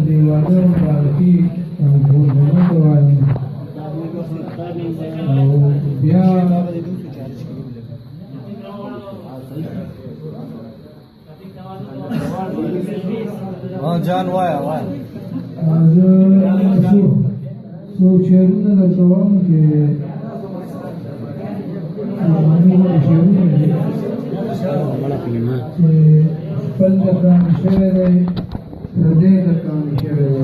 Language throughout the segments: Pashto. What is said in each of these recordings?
دیواله مبارکي او ګورنمنت وایم او بیا جان وایا زه څو شعرونه درته وایم چې خپل د کاڼي شوی دی پردی د کاڼي شوی دی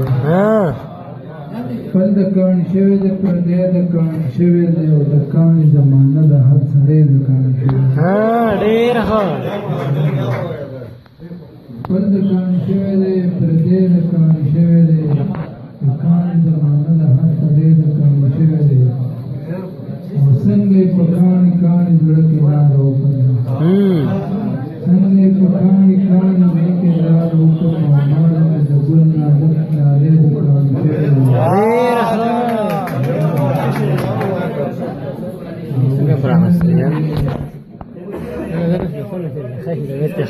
خپل د کاڼي شوی دی پردی د کاڼي شوی دی او د کاڼي زمانه د هر سړی د کاڼي شوی دی ډېر ښه خپل د کاڼي شوی دی پردی د کاڼي شوی دی د کاڼي زمانه د هر سړی د کاڼي شوی دی او څنګه یې په کاڼي کاڼي زړه کې لاره وکړه څنګه یې په کاڼي کاڼي زړه کې لاره وکړه او ماړه مې د ګل نازک نارې د کاڼي شوی دی څنګه پرانستې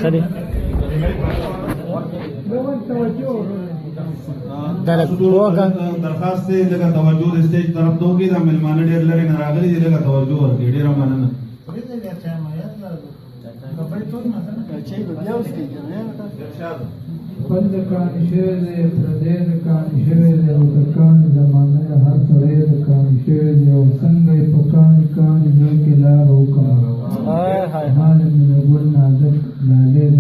خیلی درخواست دی لکه توجه د سټیج طرف ته وکړي دا مېلمانه ډېر لرې نه راغلي دي لکه توجه ورکړي ډېره مننه خپل د کاڼي شوی دی پردی د کاڼي شوی دی او د کاڼي زمانه د هر سړی د کاڼي شوی دی او څنګه یې په کاڼي کاڼي زړه کې لاره وکړه ماله مې د ګل نازک لالې د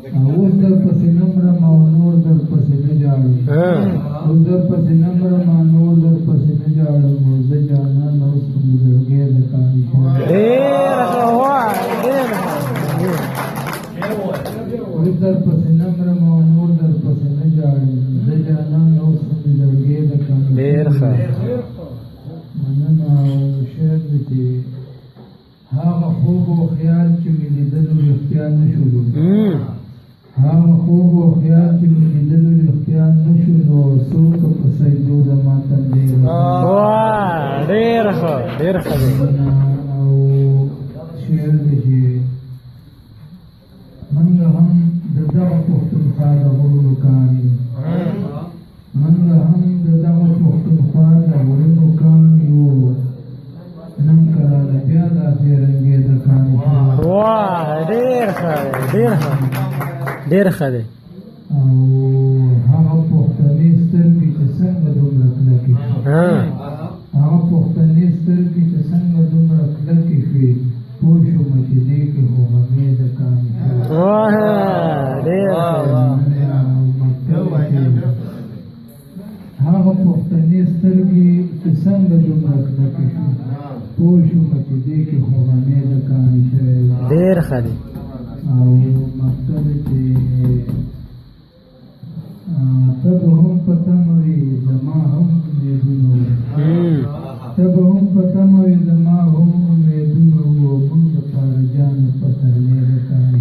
اوس در پسې نه مرم او نور در پسې نه جاړم اوس در پسې نه مرم او نور در پسې نه جاړم او زه جانان اوس په بزرګۍ د کاڼي شوی اوس در پسې نه مرم او نور در پسې نه جاړم زه جانان اوس په بزرګۍ د کاڼي مننه او شعر دی چې هغه خوب او خیال چې مې لیدلو رښتیا نه شولو هغه خوب او خیال چې مې لیدلو رښتیا نه شولو څوک په سجدو د ما تندی ډېر ښه او شعر دی چې منګه هم د دغه پښتونخوا د غرونو کاڼي منګه هم د دغه پښتونخوا د غرونو کاڼي وو نن کله بیا دا پیرنګې د کاڼي ډېر ښه دی او هغه پښتنې سترګې چې څنګه دومره کلکې هغه پښتنې سترګې چې څنګه دومره کلکې شوې پوه شومه چې دې کې خو غمې د کاڼي هغه پښتنې سترګې چې څنګه دومره کلکې شوې پوه شومه چې دې کې خو غمې د کاڼي شوی ډېر ښه دی او مقصد چې ته به هم په تمه وي زما هم امیدونه ته به هم په تمه وي زما هم امیدونه وو موږ دپاره جانه پسرلی د کاڼي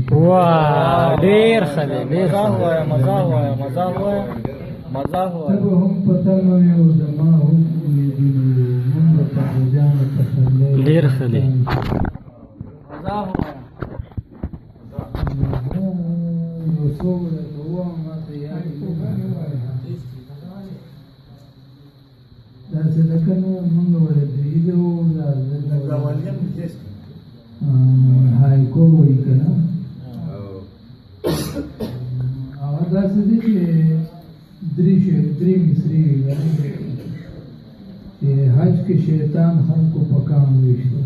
ډېر ښه دی ته به هم په تمه وي او زما هم امیدونه وو موږ دپاره جانه پسرلی ډېر ښه دی داسې لکه نو موږ ورته هایکو وایي که نه هغه داسې دی چې درې مصري وي چې حج کې شیطان خلکو په کام ویشتو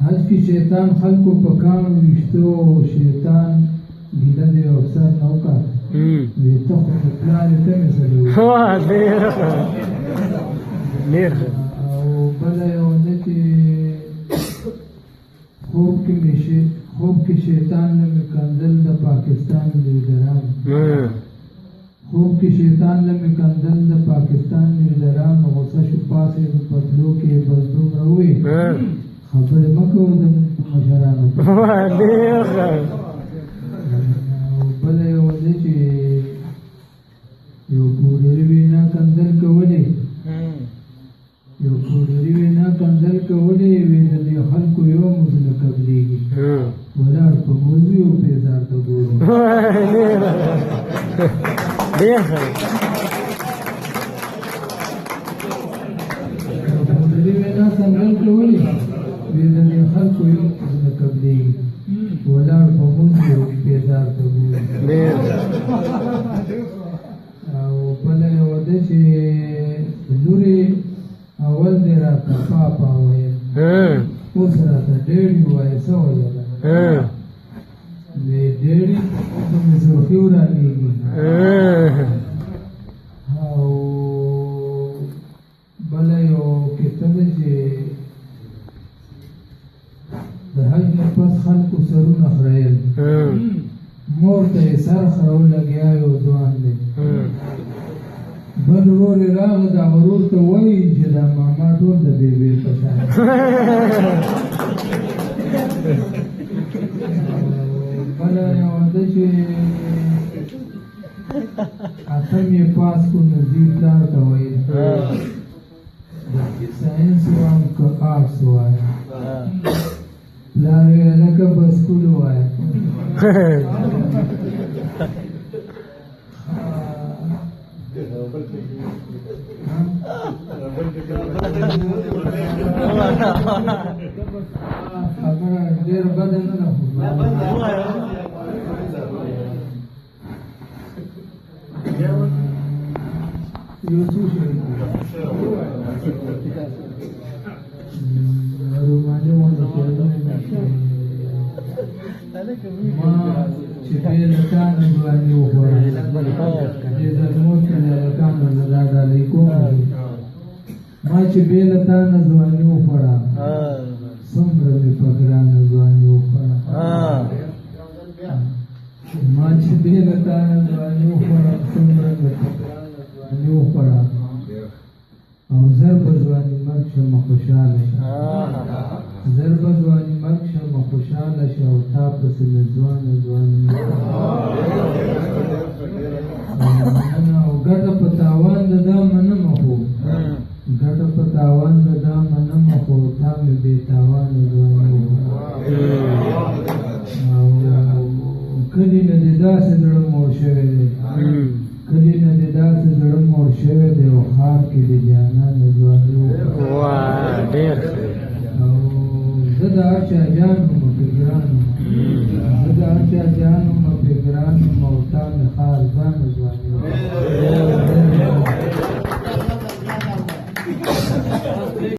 حج کې شیطان خلکو په کام ویشتو شیطان ګیله دی او سر نه وکړ وی ته خو د پلارې ته مې سره او بله یو ده چې خوب کې شیطان نه مې کندل د پاکستان لیډران خوب کې شیطان نه مې کندل د پاکستان لیډران غوسه شو پاسې د پتلو کې بس دومره ووی خبرې مه کوو د مشرانو او بله یو ده چې یو پوډري وینا کندل کولې یو پوډري وینا کندل کولې وی د دې خلکو یو مسله قبلېږي ولاړ په موضوع او پیزار ته ګورو ډېر ښه دی. دې وینا څنګه کوي د دې خلکو یو د قبلي ولاړ په موږ یو پیدا کوي ډېر او بل یو د چې لوري اول دې راته پاپا وایي اوس راته ډېری وایي څه وایي ډېری په مزرخي ورانېږي او بل یو کتاب چې د حج نه پس خلکو سرونه خریل مور ته یې سر خرول لګیا یو ځوان دی بل ورور یې راغی دا ورور ته وایي چې دا ماما ټول د بېبې په شان بله یو ده چې اتم یې پاس کړو نظیر پلار ته وایي ساینس وایم که آرټس وایم پلار یې لکه بسکول وایم خبره ډېره بده نه ده یو څه شی روماني ونه ما چې بې له تا نه ځواني وخوړه دې زلمو ته له لکانو نه دا ډالۍ کوم ما چې بې له تا نه ځواني وخوړه څومره مې په ګرانه ځواني وخوړه ما چې بې له تا نه ځواني وخوړه څومره مې په ګرانه ځواني وخوړه او زر به ځواني مرګ شمه خوشحاله شه زر به ځواني مرګ شمه خوشحاله شه او تا پسې له ځوانه ځواني او ګټه په تاوان د دا منمه خو ګټه په تاوان د دا منمه خو تا مې بې تاوانه ځواني او کلي نه دې داسې زړه موړ شوی دی کلي نه دې داسې زړه موړ شوی دی او ښار کې د جانانه ځواني ډېر او زه د هر چا جان وم پې ګران وم زه د هر چا جان وم پې ګران وم او تا مې ښار ځانه ځواني